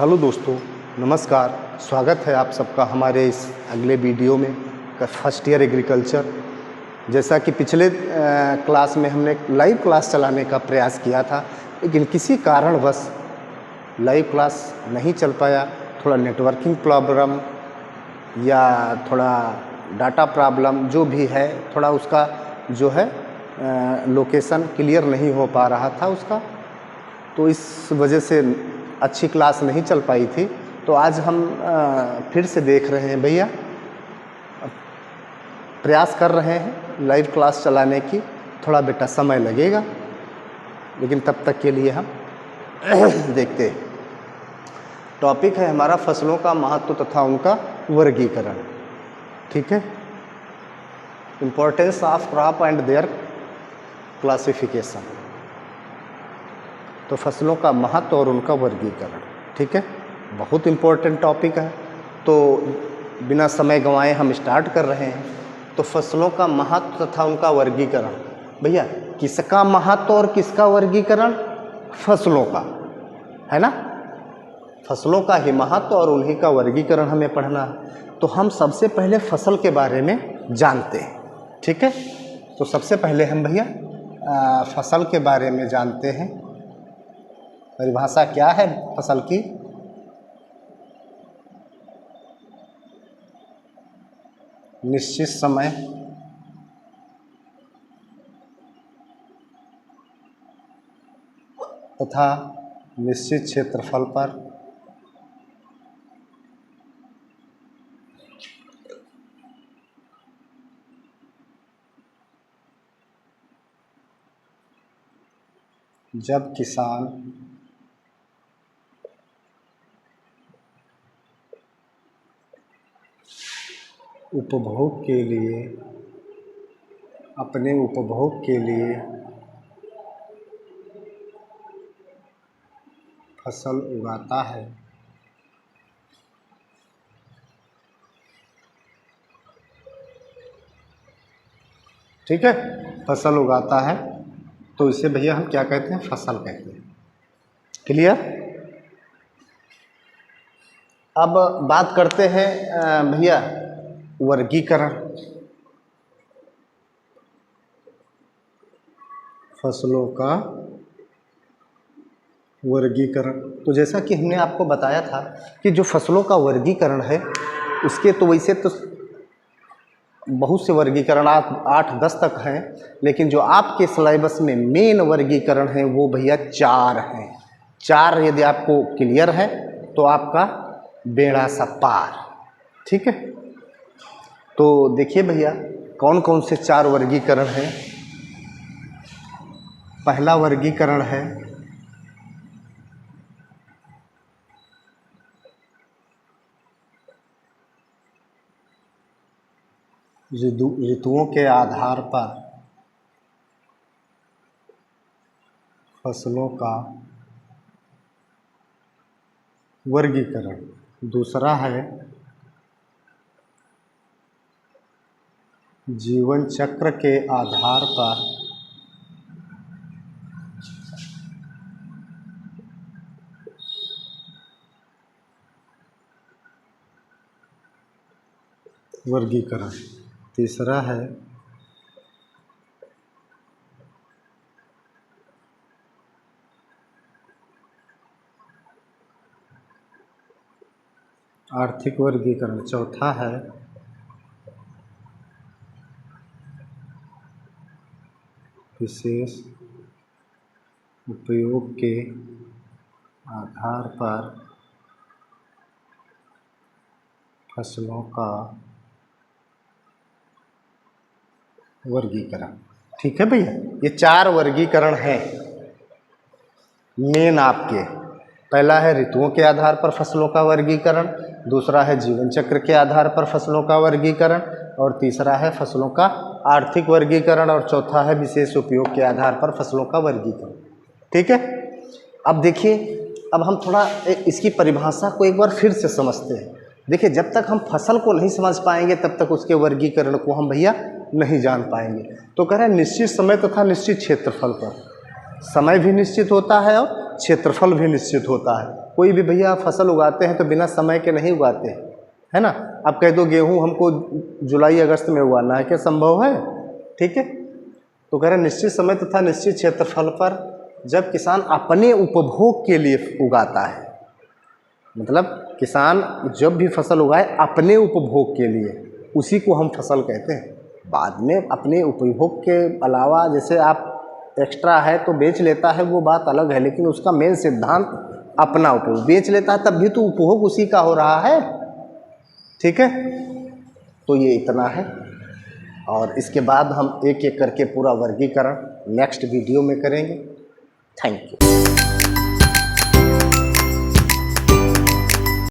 Hello दोस्तों, नमस्कार। स्वागत है आप सबका हमारे इस अगले वीडियो में फर्स्ट ईयर एग्रीकल्चर। जैसा कि पिछले क्लास में हमने लाइव क्लास चलाने का प्रयास किया था, लेकिन किसी कारणवश लाइव क्लास नहीं चल पाया। थोड़ा नेटवर्किंग प्रॉब्लम या थोड़ा डाटा प्रॉब्लम जो भी है, थोड़ा उसका जो है लोकेशन क्लियर नहीं हो पा रहा था उसका, तो इस वजह से अच्छी क्लास नहीं चल पाई थी। तो आज हम फिर से देख रहे हैं भैया, प्रयास कर रहे हैं लाइव क्लास चलाने की। थोड़ा बेटा समय लगेगा, लेकिन तब तक के लिए हम देखते हैं। टॉपिक है हमारा फसलों का महत्व तथा उनका वर्गीकरण। ठीक है, importance of crop and there classification. तो फसलों का महत्व और उनका वर्गीकरण, ठीक है, बहुत इम्पोर्टेंट टॉपिक है। तो बिना समय गंवाए हम स्टार्ट कर रहे हैं। तो फसलों का महत्व तथा उनका वर्गीकरण, भैया किसका महत्व और किसका वर्गीकरण? फसलों का, है ना। फसलों का ही महत्व और उन्हीं का वर्गीकरण हमें पढ़ना है। तो हम सबसे पहले फसल के बारे में जानते हैं, ठीक है। तो सबसे पहले हम भैया फसल के बारे में जानते हैं। परिभाषा क्या है फसल की? निश्चित समय तथा निश्चित क्षेत्रफल पर जब किसान उपभोग के लिए, अपने उपभोग के लिए फसल उगाता है, ठीक है, फसल उगाता है, तो इसे भैया हम क्या कहते हैं? फसल कहते हैं। क्लियर? अब बात करते हैं भैया वर्गीकरण। फसलों का वर्गीकरण, तो जैसा कि हमने आपको बताया था कि जो फसलों का वर्गीकरण है, उसके तो वैसे तो बहुत से वर्गीकरण 8-10 तक हैं, लेकिन जो आपके सिलेबस में मेन वर्गीकरण है वो भैया 4 हैं। 4 यदि आपको क्लियर है तो आपका बेड़ा सा पार, ठीक है। तो देखिए भैया, कौन कौन से 4 वर्गीकरण हैं। पहला वर्गीकरण है ऋतुओं के आधार पर फसलों का वर्गीकरण। दूसरा है जीवन चक्र के आधार पर वर्गीकरण। तीसरा है आर्थिक वर्गीकरण। चौथा है विशेष उपयोग के आधार पर फसलों का वर्गीकरण। ठीक है भैया, ये 4 वर्गीकरण हैं मेन आपके। पहला है ऋतुओं के आधार पर फसलों का वर्गीकरण, दूसरा है जीवन चक्र के आधार पर फसलों का वर्गीकरण, और तीसरा है फसलों का आर्थिक वर्गीकरण, और चौथा है विशेष उपयोग के आधार पर फसलों का वर्गीकरण। ठीक है। अब देखिए, अब हम थोड़ा इसकी परिभाषा को एक बार फिर से समझते हैं। देखिए, जब तक हम फसल को नहीं समझ पाएंगे तब तक उसके वर्गीकरण को हम भैया नहीं जान पाएंगे। तो कह रहे हैं निश्चित समय तथा निश्चित क्षेत्रफल पर। समय भी निश्चित होता है और क्षेत्रफल भी निश्चित होता है। कोई भी भैया फसल उगाते हैं तो बिना समय के नहीं उगाते हैं, है ना। आप कह दो गेहूँ हमको जुलाई अगस्त में उगाना है, क्या संभव है? ठीक है, तो कह रहे निश्चित समय तथा निश्चित क्षेत्रफल पर जब किसान अपने उपभोग के लिए उगाता है, मतलब किसान जब भी फसल उगाए अपने उपभोग के लिए, उसी को हम फसल कहते हैं। बाद में अपने उपभोग के अलावा जैसे आप एक्स्ट्रा है तो बेच लेता है, वो बात अलग है, लेकिन उसका मेन सिद्धांत अपना उपभोग। बेच लेता है तब भी तो उपभोग उसी का हो रहा है, ठीक है। तो ये इतना है, और इसके बाद हम एक एक करके पूरा वर्गीकरण नेक्स्ट वीडियो में करेंगे। Thank you.